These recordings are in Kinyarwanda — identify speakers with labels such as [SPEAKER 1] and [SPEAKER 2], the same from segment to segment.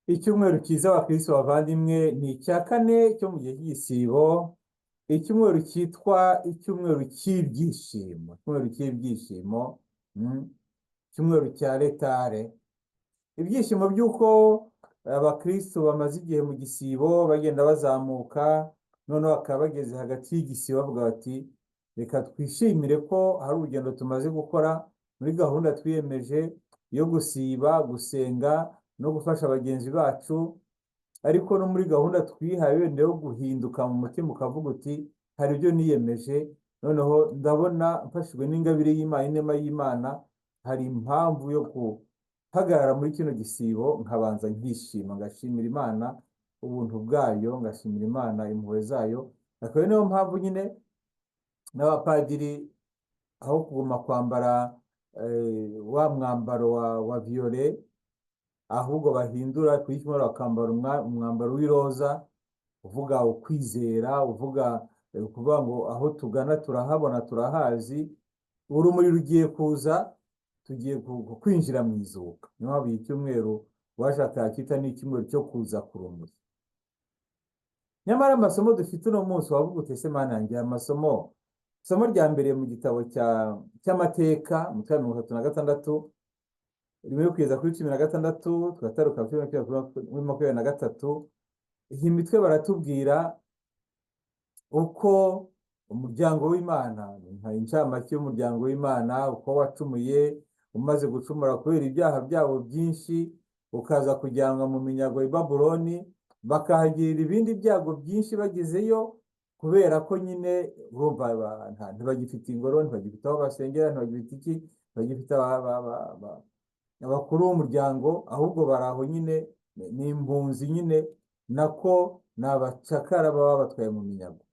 [SPEAKER 1] Icyumweru cyiza abakristo bavandimwe ni icya kane cyo mu gihe cy'igisibo, icyumweru cyitwa icyumweru cy'ibyishimo, icyumweru cy'ibyishimo, icyumweru cya letare. Ibyishimo by'uko abakristo bamaze igihe mu gisibo bagenda bazamuka, noneho bakaba bageze hagati y'igisibo bavuga bati reka twishimire ko hari urugendo tumaze gukora muri gahunda twiyemeje yo gusiba, gusenga no gufasha bagenzi bacu, ariko no muri gahunda twihaye wenda yo guhinduka mu mutima ukavuga uti hari ibyo niyemeje, noneho ndabona mfashijwe n'ingabire y'Imana, inema y'Imana, hari impamvu yo guhagarara muri kino gisibo nkabanza nkishima, ngashimira Imana ubuntu bwayo, ngashimira Imana impuhwe zayo. Akaba niyo mpamvu nyine n'abapadiri aho kuguma kwambara wa mwambaro wa violet, ahubwo bahindura ku cyumweru bakambara umwambaro w'iroza uvuga ukwizera, uvuga kuvuga ngo aho tugana turahabona, turahazi, urumuri rugiye kuza, tugiye kwinjira mu izuka. Niyo mpamvu iki cyumweru washaka kita ni icyumweru cyo kuza ku rumuri. Nyamara amasomo dufite uno munsi wavuga utese Mana yanjye, amasomo, isomo rya mbere mu gitabo cy'amateka umutwe wa 36 rimwe kugeza kuri 16, tugataruka kuri 23. Iyi mitwe baratubwira uko umuryango w'Imana, nka incamake y'umuryango w'Imana, uko wacumuye, umaze gucumura kubera ibyaha byabo byinshi, ukaza kujyanwa mu minyago i Babuloni, bakahagirira ibindi byago byinshi bagezeyo, kubera ko nyine urumva ntibagifite ingoro, ntibagifite aho basengera, ntibagifite iki, ntibagifite abakuru b'umuryango, ahubwo baraho nyine ni impunzi nyine, nako ni abacakara baba batwaye mu minyago.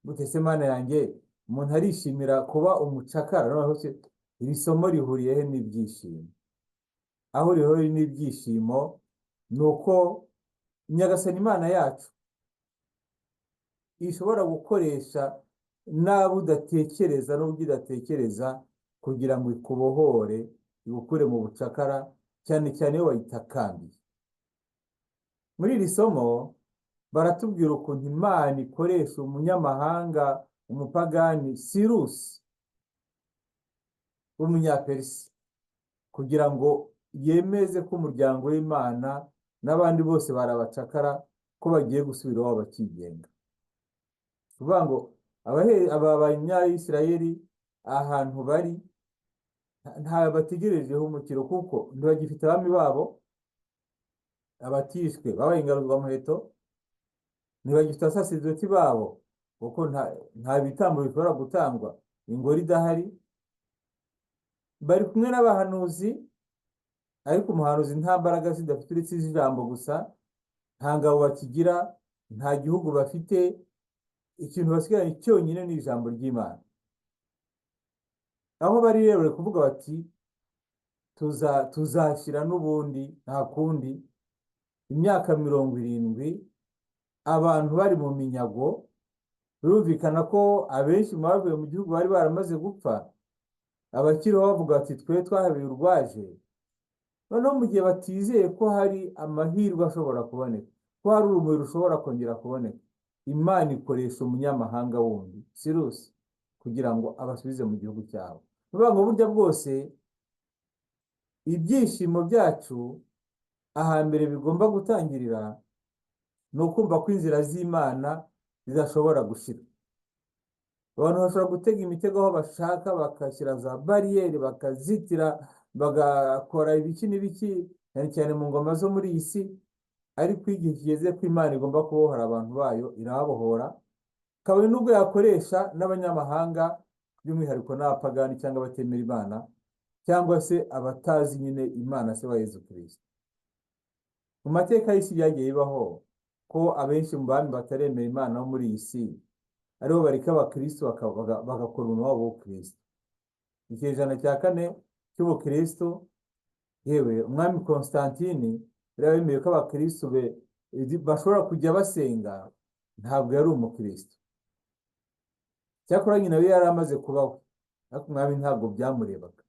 [SPEAKER 1] Gutese Mana yanjye, umuntu arishimira kuba umucakara. Noneho iri somo rihuriyehe n'ibyishimo? Aho rihuriye n'ibyishimo ni uko Nyagasani Imana yacu ishobora gukoresha n'abo udatekereza n'ubwo udatekereza kugira ngo ikubohore, igukure mu bucakara, cyane cyane iyo wayitakambiye. Muri iri somo baratubwira ukuntu Imana ikoresha umunyamahanga, umupagani Sirusi w'umunyaperisi, kugira ngo yemeze ko umuryango w'Imana n'abandi bose barabacakara ko bagiye gusubira iwabo bakigenga. Kuvuga ngo abanyayisirayeli ahantu bari nta bategerejeho umukiro, kuko ntibagifite abami babo, abatishwe babaye ingaruzwamuheto, ntibagifite abasaseridoti babo kuko nta bitambo bishobora gutangwa ingoro idahari. Bari kumwe n'abahanuzi, ariko umuhanuzi nta mbaraga zidafite uretse ijambo gusa, nta ngabo bakigira, nta gihugu bafite, ikintu basigaranye cyonyine ni ijambo ry'Imana. Aho bari rero bari kuvuga bati tuzashyira n'ubundi nta kundi imyaka 70 abantu bari mu minyago. Birumvikana ko abenshi mu bavuye mu gihugu bari baramaze gupfa, abakiriho bavuga bati twe twahabiye urwaje. Noneho mu gihe batizeye ko hari amahirwe ashobora kuboneka, ko hari urumuri rushobora kongera kuboneka, Imana ikoresha umunyamahanga wundi Sirusi kugira ngo abasubize mu gihugu cyabo. Bivuga ngo burya bwose ibyishimo byacu ahambere bigomba gutangirira ni ukumva ko inzira z'Imana zidashobora gushira. Abantu bashobora gutega imitego aho bashaka, bakashyira za bariyeri, bakazitira, bagakora ibiki n'ibiki, cyane cyane mu ngoma zo muri iyi si, ariko igihe kigeze ko Imana igomba kubohora abantu bayo, irababohora. Kabone n'ubwo yakoresha n'abanyamahanga, by'umwihariko n'abapagani cyangwa abatemera Imana, cyangwa se abatazi nyine Imana se wa Yezu Kristo. Mu mateka y'isi byagiye bibaho ko abenshi mu bami bataremera Imana bo muri iyi si aribo bareka abakristo bagakora umurimo wabo w'ubukristo. Ikinyejana cya 4 cy'ubukristo, yewe umwami Constantine yari yemeye ko abakristo bashobora kujya basenga, ntabwo yari umukristo. Cyakora nyina we yari amaze kubaho, ariko umwami ntabwo byamurebaga.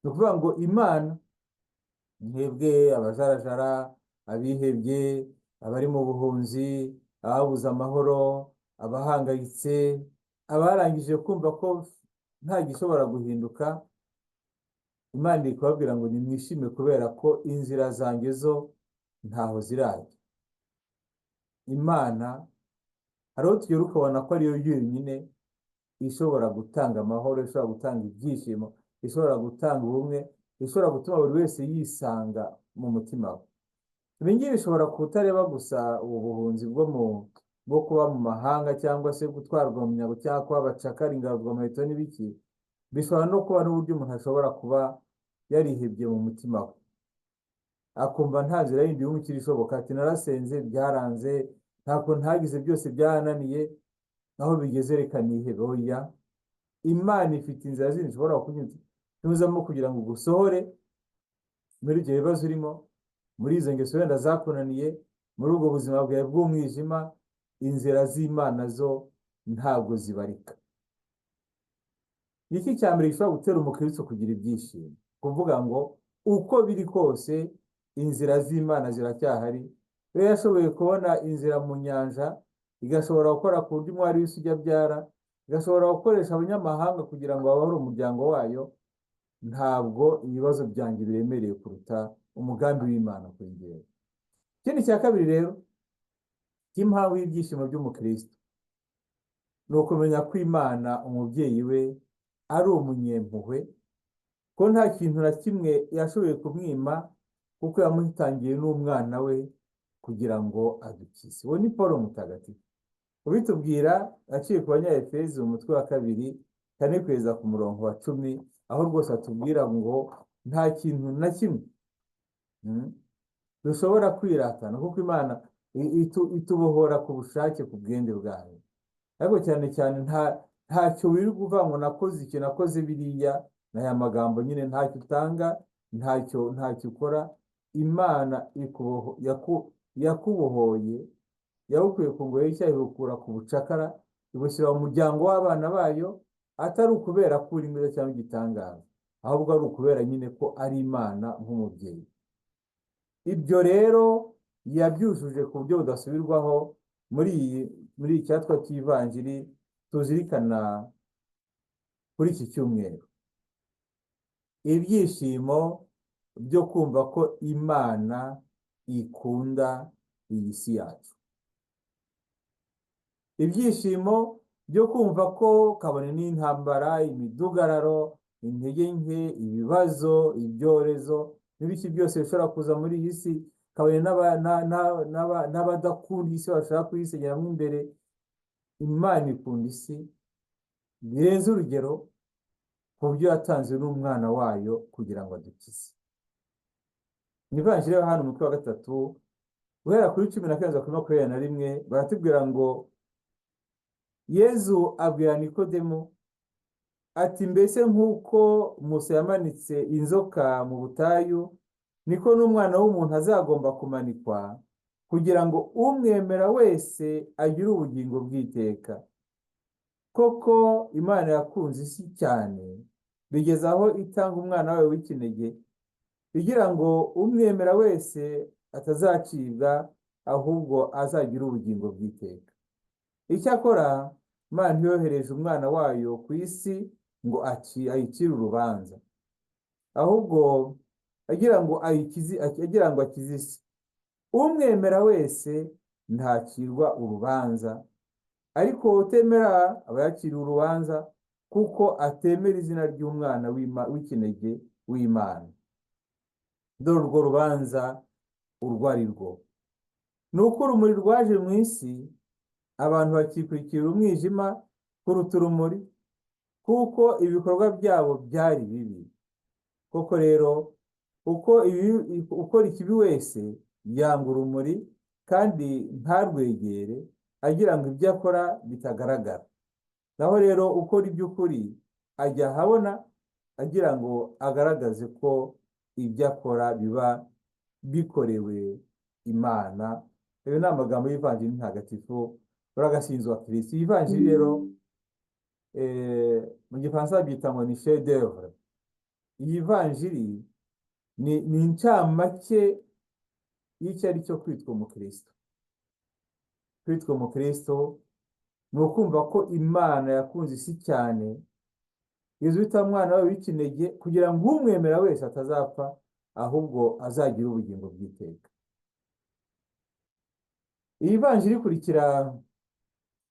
[SPEAKER 1] Ni ukuvuga ngo Imana mwebwe abajarajara, abihebye, abari mu buhunzi, ababuze amahoro, abahangayitse, abarangije kumva ko nta gishobora guhinduka, Imana iri kubabwira ngo nimwishime kubera ko inzira zanjye zo ntaho zirajya. Imana hari aho tugera ukabona ko ariyo yonyine ishobora gutanga amahoro, ishobora gutanga ibyishimo, ishobora gutanga ubumwe, ishobora gutuma buri wese yisanga mu mutima we. Ibi ngibi bishobora kutareba gusa ubu buhunzi bwo kuba mu mahanga cyangwa se gutwarwa mu minyago cyangwa kuba abacakara, ingaruzwamuheto n'ibiki. Bishobora no kuba n'uburyo umuntu ashobora kuba yarihebye mu mutima we, akumva nta nzira yindi y'umukiro ishoboka, ati narasenze byaranze, ntako ntagize byose byarananiye, aho bigeze reka nihebe. Oya, Imana ifite inzira zindi ishobora kunyuzamo kugira ngo ugusohore muri ibyo bibazo urimo, muri izo ngeso wenda zakunaniye, muri ubwo buzima bwawe bw'umwijima. Inzira z'Imana zo ntabwo zibarika. Iki cya mbere gishobora gutera umukristo kugira ibyishimo, kuvuga ngo uko biri kose inzira z'Imana ziracyahari. Iyo yashoboye kubona inzira mu nyanja, igashobora gukora ku buryo umwari w'isi ujya abyara, igashobora gukoresha abanyamahanga kugira ngo babohore umuryango wayo, ntabwo ibibazo byanjye biremereye kuruta umugambi w'Imana kuri njyewe. Ikindi cya kabiri rero cy'impamvu y'ibyishimo by'umukristo ni ukumenya ko Imana umubyeyi we ari umunyempuhwe, ko nta kintu na kimwe yashoboye kumwima, kuko yamuhitangiye n'umwana we kugira ngo adukize. Uwo ni Paulo mutagatifu ubitubwira aciye ku Banyefezi umutwe wa 2 kane kugeza ku murongo wa 10, aho rwose atubwira ngo nta kintu na kimwe dushobora kwiratana, kuko Imana itubohora ku bushake, ku bwende bwayo. Ariko cyane cyane ntacyo wiri kuvuga ngo nakoze iki nakoze biriya, n'aya magambo nyine ntacyo utanga, ntacyo ukora. Imana yakubohoye, yawukuye ku ngoyi y'icyaha, ibukura ku bucakara, ibushyira mu muryango w'abana bayo, atari ukubera ko uri mwiza cyangwa igitangaza, ahubwo ari ukubera nyine ko ari Imana nk'umubyeyi. Ibyo rero yabyujuje ku buryo budasubirwaho muri icyatwa cy'ivanjiri tuzirikana kuri iki cyumweru. Ibyishimo byo kumva ko Imana ikunda iyi si yacu. Ibyishimo byo kumva ko kabone n'intambara, imidugararo, intege nke, ibibazo, ibyorezo n'ibiki byose bishobora kuza muri iyi si, kabone n'abadakunda isi bashaka kuyisengeramo imbere, Imana ikunda isi birenze urugero, ku buryo yatanze n'umwana wayo kugira ngo adukize. Ivanjiri yo hano umutwe wa 3 guhera kuri 19-21 baratubwira ngo Yezu abwira Nikodemo ati, mbese nk'uko Musa yamanitse inzoka mu butayu, niko n'umwana w'umuntu azagomba kumanikwa, kugira ngo umwemera wese agire ubugingo bw'iteka. Koko Imana yakunze isi cyane, bigeze aho itanga umwana wayo w'ikinege, kugira ngo umwemera wese atazacibwa, ahubwo azagira ubugingo bw'iteka. Icyakora Imana ntiyohereje umwana wayo ku isi ngo ayicire urubanza, ahubwo agira ngo akize isi. Umwemera wese ntacirwa urubanza, ariko utemera aba yaciriwe urubanza, kuko atemera izina ry'umwana w'ikinege w'Imana. Dore urwo rubanza urwo ari rwo ni uko urumuri rwaje mu isi, abantu bakikurikira umwijima kuruta urumuri, kuko ibikorwa byabo byari bibi. Koko rero ukora ikibi wese yanga urumuri, kandi ntarwegere, agira ngo ibyo akora bitagaragara. Naho rero ukora iby'ukuri ajya ahabona, agira ngo agaragaze ko ibyo akora biba bikorewe Imana. Ayo ni amagambo y'ivanjiri ntagatifu uragasinzwa Kristo. Ivanjiri rero mu Gifaransa byita ngo ni chef d'œuvre. Iyi vanjiri ni incamake y'icyo ari cyo kwitwa umukristo. Kwitwa umukristo ni ukumva ko Imana yakunze isi cyane izwita mwana wayo w'ikinege kugira ngo umwemera wese atazapfa ahubwo azagira ubugingo bw'iteka. Iyi vanjiri ikurikira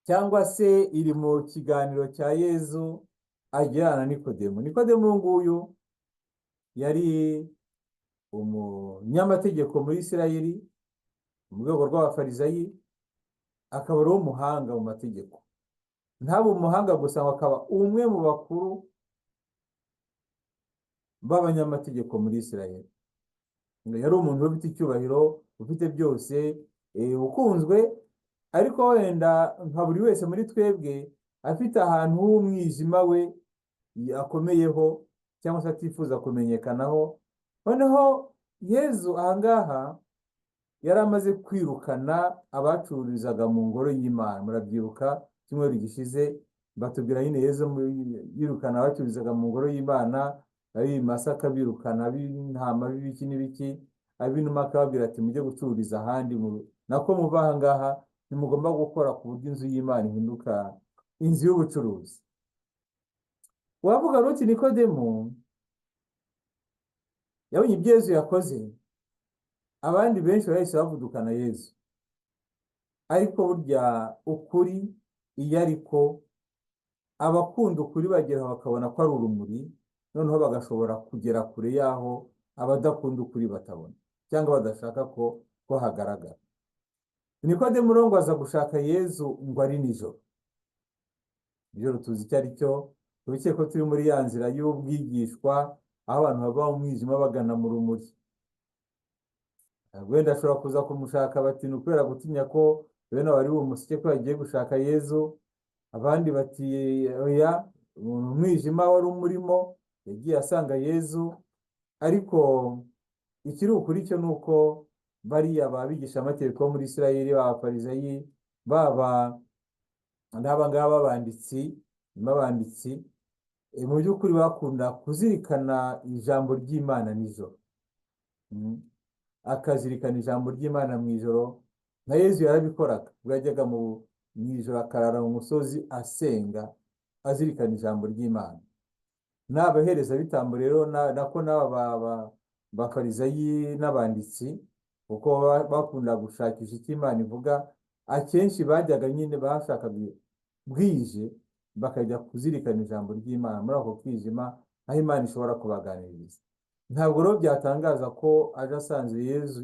[SPEAKER 1] cyangwa se iri mu kiganiro cya Yezu agirana na Nikodemu. Nikodemu uyu nguyu yari umunyamategeko muri Isirayeli mu rwego rw'abafarisayi, akaba ari umuhanga mu mategeko. Ntabwo umuhanga gusa, akaba umwe mu bakuru b'abanyamategeko muri Isirayeli. Yari umuntu ufite icyubahiro, ufite byose, ukunzwe, ariko wenda nka buri wese muri twebwe afite ahantu h'umwijima we akomeyeho cyangwa se atifuza kumenyekanaho. Noneho Yezu ahangaha yari amaze kwirukana abacururizaga mu ngoro y'Imana. Murabyibuka cyumweru gishize batubwira nyine Yezu yirukana abacururizaga mu ngoro y'Imana, ari Masaka birukana ab'intama b'ibiki n'ibiki, ab'inuma akababwira ati mujye gucururiza ahandi, nako muva ahangaha ntimugomba gukora ku buryo inzu y'Imana ihinduka inzu y'ubucuruzi. Wavuga ruti Nikodemu yabonye ibyo Yezu yakoze, abandi benshi bahise bavudukana Yezu, ariko burya ukuri iyo ariko abakunda ukuri bageraho bakabona ko ari urumuri, noneho bagashobora kugera kure y'aho abadakunda ukuri batabona cyangwa badashaka ko hagaragara. Nikodemu rero ngo aza gushaka Yezu ngo ari nijoro. Nijoro tuzi icyo ari cyo, tubikeye ko turi muri ya nzira y'ubwigishwa aho abantu bava mu mwijima bagana mu rumuri. Wenda ashobora kuza kumushaka bati ni ukubera gutinya ko bene bari bumusike ko yagiye gushaka Yezu, abandi bati oya, umwijima wari umurimo yagiye asanga Yezu. Ariko ikiri ukuri cyo nuko bariya babigisha amategeko muri Isirayeli, b'abafarisayi, baba n'abangaba b'abanditsi, mu by'ukuri bakunda kuzirikana ijambo ry'Imana nijoro. Akazirikana ijambo ry'Imana mu ijoro, na Yezu yarabikoraga. Ubwo yajyaga mu ijoro akarara mu musozi asenga, azirikana ijambo ry'Imana. N'abaherezabitambo rero nako n'aba bafarisayi n'abanditsi, kuko bakunda gushakisha icyo Imana ivuga, akenshi bajyaga nyine bashakaga bwije bakajya kuzirikana ijambo ry'Imana muri ako kwijima aho Imana ishobora kubaganiriza. Ntabwo rero byatangaza ko aje asanze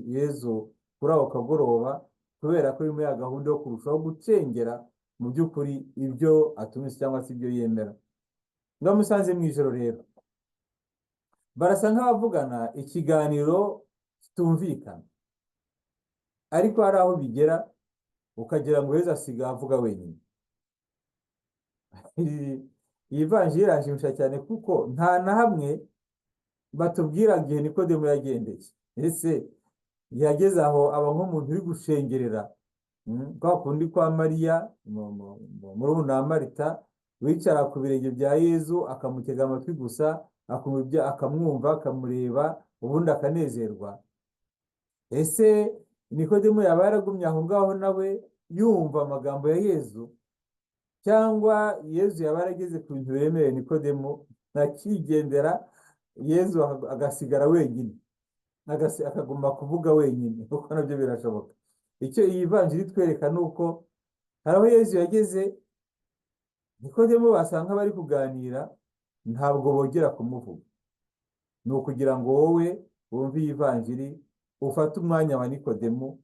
[SPEAKER 1] Yezu kuri ako kagoroba, kubera ko muri ya gahunda yo kurushaho gucengera mu by'ukuri ibyo atumiza cyangwa se ibyo yemera. Ngamusanze mu ijoro rero barasa nk'abavugana ikiganiro kitumvikana, ariko hari aho bigera ukagira ngo Yezu asigaye avuga wenyine. Iyi vanjiri irashimisha cyane kuko nta na hamwe batubwira igihe Nikodemu yagendeye. Ese yageze aho aba nk'umuntu uri gushengerera, kwa kundi kwa Mariya murumuna wa Marita wicara ku birenge bya Yezu akamutega amatwi gusa, akamwumva, akamureba, ubundi akanezerwa. Ese Nikodemu yaba yaragumye aho ngaho nawe yumva amagambo ya Yezu, cyangwa Yezu yaba yarageze ku bintu biremereye Nikodemu ntakigendera, Yezu agasigara wenyine, akagomba kuvuga wenyine, kuko nabyo birashoboka. Icyo iyi vanjiri twereka ni uko hari aho Yezu yageze, Nikodemu basanga bari kuganira, ntabwo bongera kumuvuga. Ni ukugira ngo wowe wumve iyi vanjiri ufate umwanya wa Nikodemu.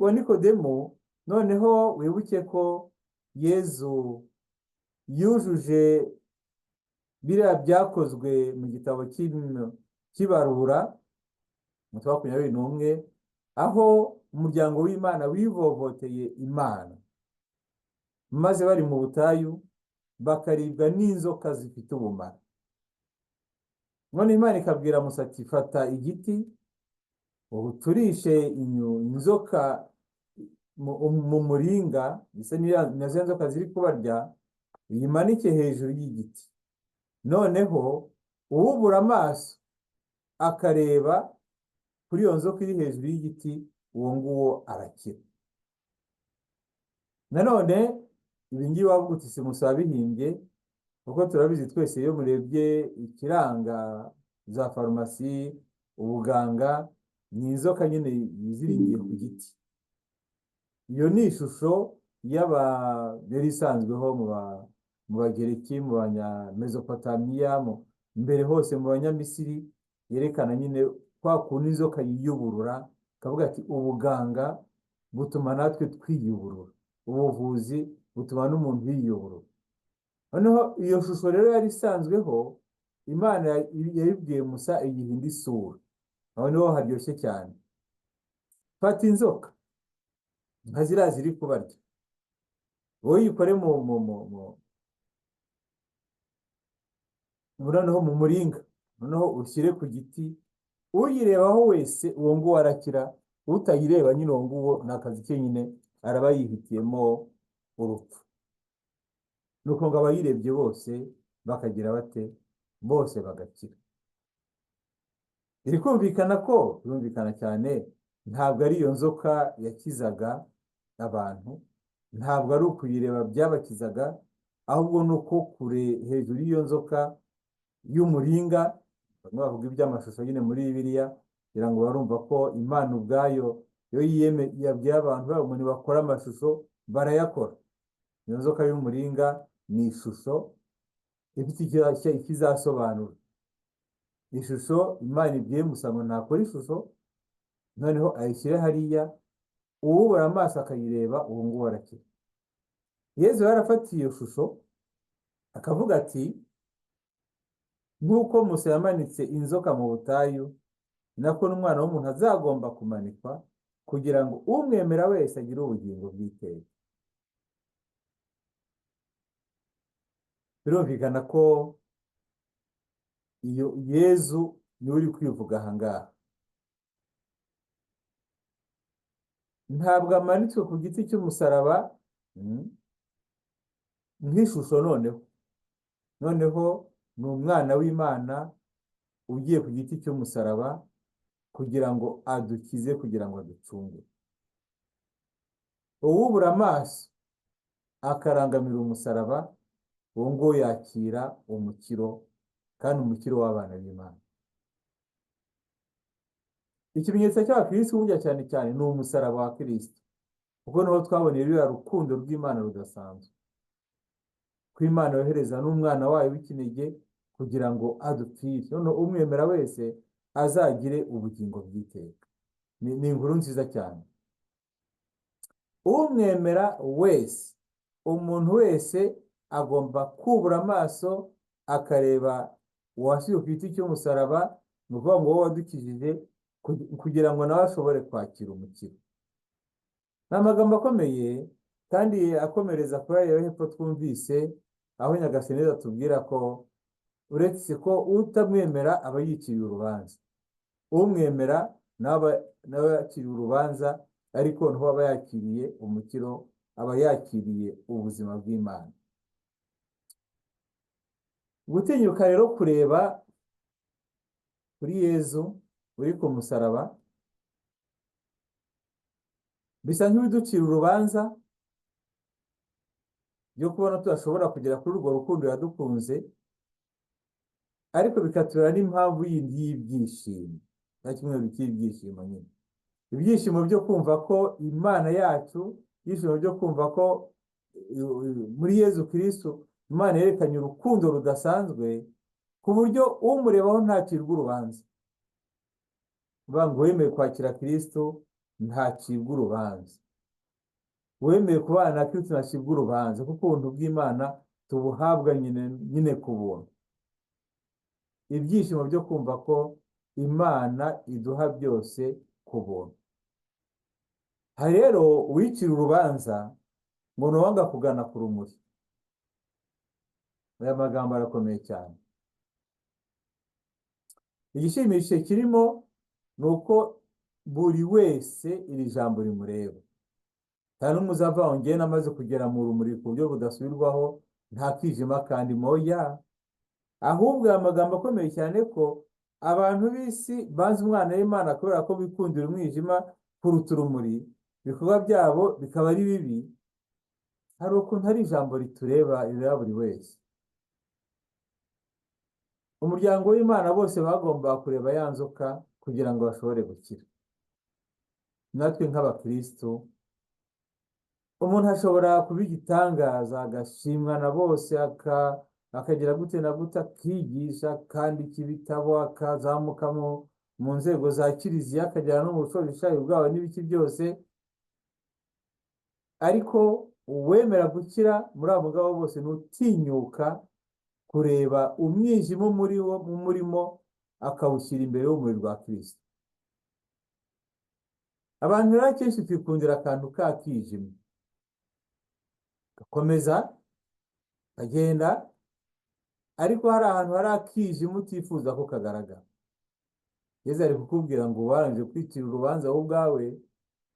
[SPEAKER 1] Wa Nikodemu noneho wibuke ko Yezu yujuje biriya byakozwe mu gitabo cy'ibarura umutwe wa 21, aho umuryango w'Imana wivovoteye Imana, maze bari mu butayu bakaribwa n'inzoka zifite ubumara. None Imana ikabwira Musa ati fata igiti uturishe inzoka mu muringa, nazo nzoka ziri kubarya, uyimanike hejuru y'igiti. Noneho uwubura amaso akareba kuri iyo nzoka iri hejuru y'igiti, uwo nguwo arakira. Nanone ibi ngibi wavuga uti simusaba bihimbye, kuko turabizi twese iyo murebye ikiranga za farumasi, ubuganga, ni inzoka nyine yiziringiye ku giti. Iyo ni ishusho yari isanzweho mu Bagereki, mu Banyamezopotamiya, mbere hose mu Banyamisiri, yerekana nyine kwa kuntu inzoka yiyuburura, kavuga ati ubuganga butuma natwe twiyuburura, ubuvuzi butuma n'umuntu yiyuburura. Noneho iyo shusho rero yari isanzweho, Imana yayibwiye Musa iyihinda isura. Aho niho haryoshye cyane. Fata inzoka nka ziriya ziri kubarya, wowe uyikore noneho mu muringa, noneho ushyire ku giti, uyirebaho wese uwo nguwo arakira, utayireba nyine uwo nguwo ni akazi ke nyine, araba yihitiyemo urupfu. Nuko ngo abayirebye bose bakagira bate? Bose bagakira. Biri kumvikana ko, birumvikana cyane, ntabwo ari iyo nzoka yakizaga abantu, ntabwo ari ukuyireba byabakizaga, ahubwo ni uko kure hejuru y'iyo nzoka y'umuringa, bamwe bavuga iby'amashusho nyine muri Bibiliya, kugira ngo barumva ko Imana ubwayo yo yabwiye abantu babo ngo bakora amashusho, barayakora. Iyo nzoka y'umuringa ni ishusho ifite ikizasobanura. Ishusho Imana ibwiye Musa ngo ntakora ishusho, noneho ayishyire hariya, uwubura amaso akayireba, uwo nguwo arakira. Yezu yarafatiye iyo shusho akavuga ati, nk'uko Musa yamanitse inzoka mu butayu, nako n'Umwana w'umuntu azagomba kumanikwa, kugira ngo umwemera wese agire ubugingo bw'iteka. Birumvikana ko iyo Yezu niwe uri kwivuga aha ngaha. Ntabwo amanitswe ku giti cy'umusaraba nk'ishusho, noneho ni Umwana w'Imana ugiye ku giti cy'umusaraba kugira ngo adukize, kugira ngo aducungure. Uwubura amaso akarangamira umusaraba, uwo nguwo yakira umukiro, kandi umukiro w'abana b'Imana. Ikimenyetso cy'abakristo burya cyane cyane ni umusaraba wa Kristo, kuko niho twaboneye ruriya rukundo rw'Imana rudasanzwe, ko Imana yohereza n'Umwana wayo w'ikinege kugira ngo adupfire, noneho umwemera wese azagire ubugingo bw'iteka. Ni inkuru nziza cyane. Umwemera wese, umuntu wese agomba kubura amaso akareba uwashyizwe ku giti cy'umusaraba, ni ukuvuga ngo wowe wadukijije, kugira ngo nawe ashobore kwakira umukiro. Ni amagambo akomeye kandi akomereza kuri ayo hepfo twumvise, aho Nyagasani atubwira ko uretse ko utamwemera aba yiciriye urubanza, umwemera nawe yakiriye urubanza, ariko ntuba aba yakiriye umukiro, aba yakiriye ubuzima bw'Imana. Gutinyuka rero kureba kuri Yezu uri ku musaraba bisa nk'ibiducira urubanza byo kubona tudashobora kugera kuri urwo rukundo yadukunze, ariko bikatubera n'impamvu yindi y'ibyishimo, nta kimwe cy'ibyishimo nyine. Ibyishimo byo kumva ko Imana yacu, ibyishimo byo kumva ko muri Yezu Kristo Imana yerekanye urukundo rudasanzwe, ku buryo umurebaho ntacirwa urubanza. Uvuga ngo wemeye kwakira Kristo ntacibwa urubanza, wemeye kubana na Kristo ntacibwa urubanza, kuko ubuntu bw'Imana tubuhabwa nyine ku buntu. Ibyishimo byo kumva ko Imana iduha byose ku buntu. Hari rero uwicira urubanza ngo nuwanga kugana ku rumuri. Aya magambo arakomeye cyane. Igishimishije kirimo ni uko buri wese iri jambo rimureba. Nta n'umwe uzava aho ngiye namaze kugera mu rumuri ku buryo budasubirwaho, nta kwijima kandi moya. Ahubwo aya magambo akomeye cyane ko abantu b'isi banze umwana w'Imana kubera ko bikundira umwijima kuruta urumuri, ibikorwa byabo bikaba ari bibi. Hari ukuntu ari ijambo rireba buri wese. Umuryango w'Imana bose bagombaga kureba ya nzoka kugira ngo bashobore gukira. Natwe nk'abakristo, umuntu ashobora kuba igitangaza, agashimwa na bose, akagira gute na gute, akigisha, akandika ibitabo, akazamuka mu nzego za kiliziya, akagera no mu bushorishari bwabo n'ibiki byose. Ariko uwemera gukira muri abo ngabo bose n'utinyuka kureba umwijima umurimo akawushyira imbere y'urumuri rwa Kristo. Abantu rero akenshi twikundira akantu kakijima, gakomeza kagenda, ariko hari ahantu hari akijima utifuza ko kagaragara. Yesu ari kukubwira ngo waranje kwicira urubanza wowe ubwawe,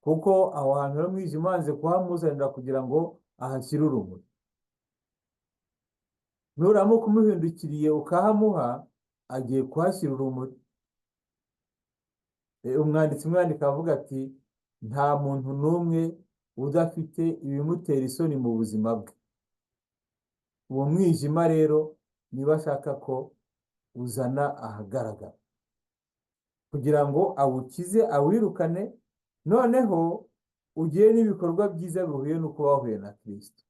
[SPEAKER 1] kuko aho hantu hari umwijima wanze kuhamuzanira kugira ngo ahashyire urumuri. Nuramuka umuhindukiriye ukahamuha, agiye kuhashyira urumuri. Umwanditsi mwandika avuga ati nta muntu n'umwe udafite ibimutera isoni mu buzima bwe. Uwo mwijima rero niba ashaka ko uzana ahagaragara kugira ngo awukize, awirukane, noneho ugire n'ibikorwa byiza bihuye n'uko wahuye na Kristo.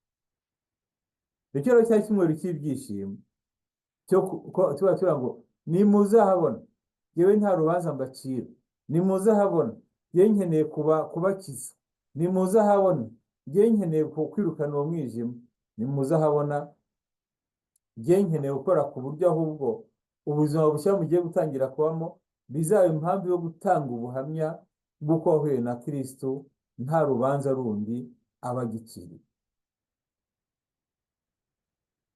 [SPEAKER 1] Icyo rero cya cyumweru cy'ibyishimo tuba tugira ngo nimuzahabona yewe nta rubanza mbacira, nimuzahabona yewe nkeneye kubakiza, nimuzahabona yewe nkeneye kwirukana uwo mwijima, nimuzahabona yewe nkeneye gukora ku buryo ahubwo ubuzima bushya mugiye gutangira kubamo bizaba impamvu yo gutanga ubuhamya bw'uko wahuye na Kristo, nta rubanza rundi abagikiriye.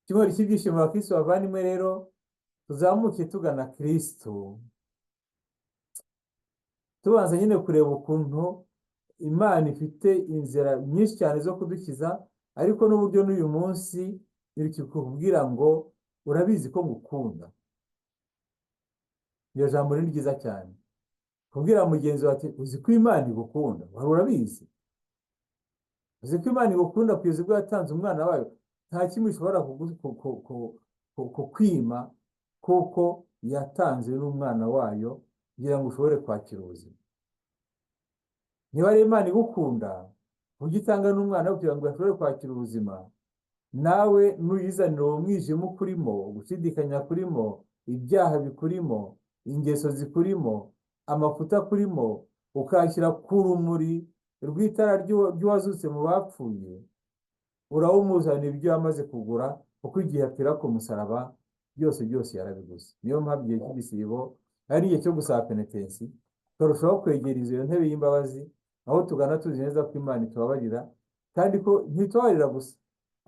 [SPEAKER 1] Icyumweru cy'ibyishimo abakristo bavandimwe rero, tuzamuke tugana Kristo, tubanza nyine kureba ukuntu Imana ifite inzira nyinshi cyane zo kudukiza, ariko n'uburyo n'uyu munsi iri kukubwira ngo urabizi ko ngukunda. Iyo jambo ni ryiza cyane, kubwira mugenzi wawe ati uzi ko Imana igukunda, wari urabizi? Uzi ko Imana igukunda kugeza ubwo yatanze umwana wayo, nta kimwe ishobora kukwima, kuko yatanze n'umwana wayo kugira ngo ushobore kwakira ubuzima. Niba ari Imana igukunda, ujye utanga n'umwana kugira ngo ashobore kwakira ubuzima, nawe nuyizanira uwo mwijima ukurimo, gushidikanya kurimo, ibyaha bikurimo, ingeso zikurimo, amafuta akurimo, ukashyira ku rumuri rw'itara ry'uwazutse mu bapfuye, urawumuzanira ibyo yamaze kugura, kuko igihe apfira ku musaraba byose yarabiguze. Niyo mpamvu igihe cy'igisibo ari igihe cyo gusaba penetensi, tukarushaho kwegereza iyo ntebe y'imbabazi, aho tugana tuzi neza ko Imana itubabarira, kandi ko ntitubabarira gusa,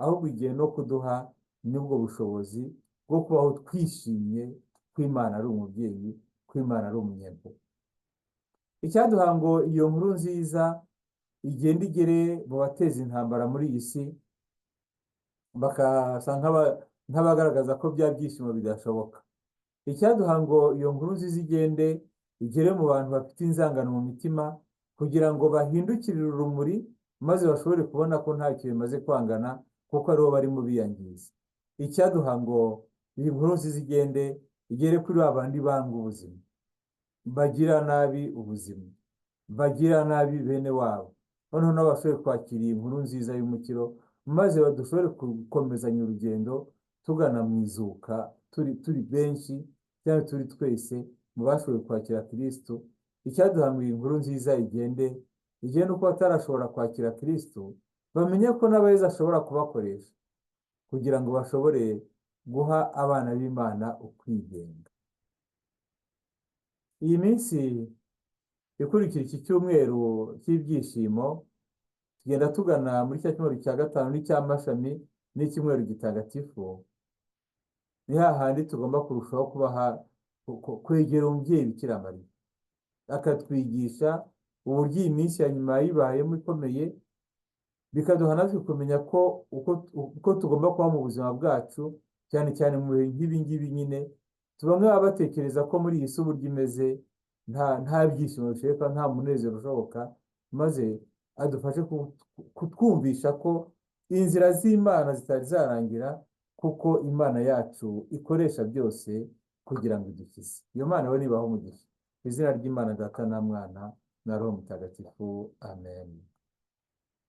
[SPEAKER 1] ahubwo igihe no kuduha n'ubwo bushobozi bwo kubaho twishimye ko Imana ari umubyeyi, ko Imana ari umunyempuhwe. Icyaduha ngo iyo nkuru nziza igenda igere mu bateza intambara muri iyi si, bakasa nk'abagaragaza ko bya byishimo bidashoboka. Icyaduha ngo iyo nkuru nziza igere mu bantu bafite inzangano mu mitima, kugira ngo bahindukirire urumuri, maze bashobore kubona ko ntacyo bimaze kwangana, kuko aribo barimo biyangiza. Icyaduha ngo iyi nkuru nziza igere kuri ba bandi banga ubuzima, bagira nabi ubuzima, bagira nabi bene wabo, noneho nabo bashobore kwakira iyi nkuru nziza y'umukiro, maze badushobore gukomezanya urugendo tugana mu izuka, turi benshi cyangwa turi twese mu bashoboye kwakira Kristo. Icyaduha ngo iyi nkuru nziza igende uko batarashobora kwakira Kristo, bamenye ko n'abeza ashobora kubakoresha kugira ngo bashobore guha abana b'Imana ukwigenga. Iyi minsi ikurikira iki cyumweru cy'ibyishimo, tugenda tugana muri cya cyumweru cya gatanu n'icy'amashami n'icyumweru gitagatifu. Ni hahandi tugomba kurushaho kwegera umubyeyi Bikira Mariya, akatwigisha uburyo iyi minsi ya nyuma yibayemo ikomeye, bikaduha natwe kumenya uko tugomba kuba mu buzima bwacu, cyane cyane mu bihe nk'ibi ngibi nyine bamwe baba batekereza ko muri iyi si uburyo imeze nta byishimo bishoboka, nta munezero ushoboka, maze adufashe kutwumvisha ko inzira z'Imana zitari zarangira, kuko Imana yacu ikoresha byose kugira ngo idukize. Iyo Mana we nibaho umugisha. Mu izina ry'Imana Data na Mwana na Roho Mutagatifu, amen.